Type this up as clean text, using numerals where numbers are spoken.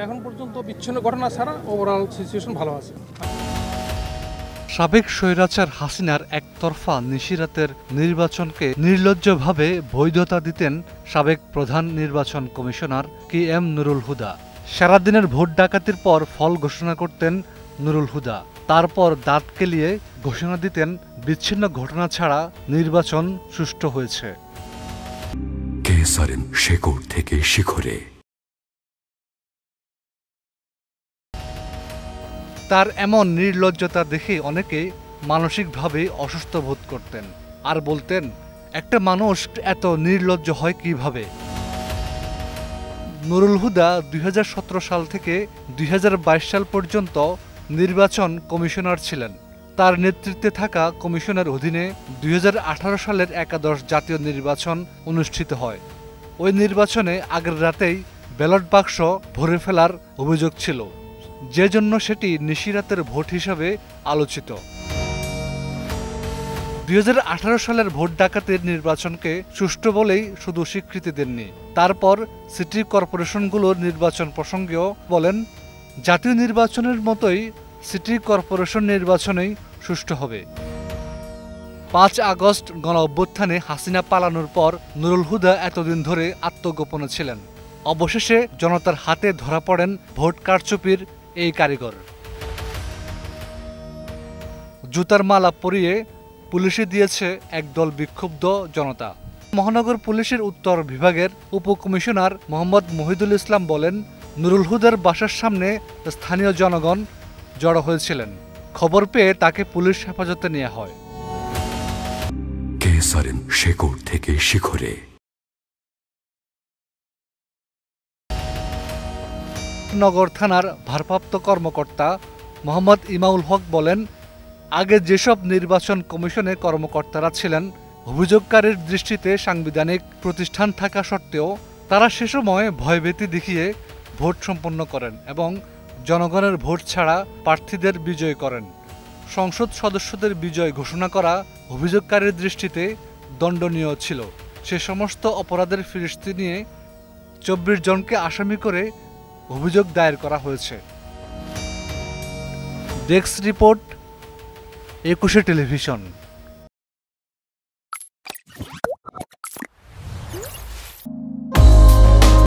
এখন পর্যন্ত বিচ্ছিন্ন ঘটনা ছাড়া ওভারঅল সিচুয়েশন ভালো আছে। সাবেক স্বৈরাচার হাসিনার একতরফা নিশিরাতের নির্বাচনকে নির্লজ্জভাবে বৈধতা দিতেন সাবেক প্রধান নির্বাচন কমিশনার KM নুরুল হুদা। সারাদিনের ভোট ডাকাতির পর ফল ঘোষণা করতেন নুরুল হুদা। তারপর দাঁত কেলিয়ে ঘোষণা দিতেন বিচ্ছিন্ন ঘটনা ছাড়া নির্বাচন সুষ্ঠু হয়েছে। কেসারেন শেকড় থেকে শিখরে। তার এমন নির্লজ্জতা দেখে অনেকে মানসিকভাবে অসুস্থ বোধ করতেন আর বলতেন, একটা মানুষ এত নির্লজ্জ হয় কিভাবে। নুরুল হুদা 2017 সাল থেকে 2022 সাল পর্যন্ত নির্বাচন কমিশনার ছিলেন। তার নেতৃত্বে থাকা কমিশনের অধীনে 2018 সালের একাদশ জাতীয় নির্বাচন অনুষ্ঠিত হয়। ওই নির্বাচনে আগের রাতেই ব্যালট বাক্স ভরে ফেলার অভিযোগ ছিল, যে জন্য সেটি নিশিরাতের ভোট হিসাবে আলোচিত। 2018 সালের ভোট ডাকাতির নির্বাচনকে সুষ্ঠু বলেই শুধু স্বীকৃতি দেননি, তারপর সিটি কর্পোরেশনগুলোর নির্বাচন প্রসঙ্গেও বলেন, জাতীয় নির্বাচনের মতোই সিটি কর্পোরেশন নির্বাচনেই সুষ্ঠু হবে। 5 আগস্ট গণ অভ্যুত্থানে হাসিনা পালানোর পর নুরুল হুদা এতদিন ধরে আত্মগোপনে ছিলেন। অবশেষে জনতার হাতে ধরা পড়েন ভোট কারচুপির এই কারিগর। জুতার মালা পরিয়ে পুলিশে দিয়েছে একদল বিক্ষুব্ধ জনতা। মহানগর পুলিশের উত্তর বিভাগের উপকমিশনার মোহাম্মদ মহিদুল ইসলাম বলেন, নুরুল হুদার বাসার সামনে স্থানীয় জনগণ জড়ো হয়েছিলেন। খবর পেয়ে তাকে পুলিশ হেফাজতে নেওয়া হয়। কেসারেন শেকড় থেকে শিখরে। নগর থানার ভারপ্রাপ্ত কর্মকর্তা মোহাম্মদ ইমাউল হক বলেন, আগে যেসব নির্বাচন কমিশনে কর্মকর্তারা ছিলেন, অভিযোগকারীর দৃষ্টিতে সাংবিধানিক প্রতিষ্ঠান থাকা সত্ত্বেও তারা সে সময় ভয়ভীতি দেখিয়ে ভোট সম্পন্ন করেন এবং জনগণের ভোট ছাড়া প্রার্থীদের বিজয় করেন। সংসদ সদস্যদের বিজয় ঘোষণা করা অভিযোগকারীর দৃষ্টিতে দণ্ডনীয় ছিল। সে সমস্ত অপরাধের ফিরিস্তি নিয়ে 24 জনকে আসামি করে অভিযোগ দায়ের করা হয়েছে। Desk report, 21 television.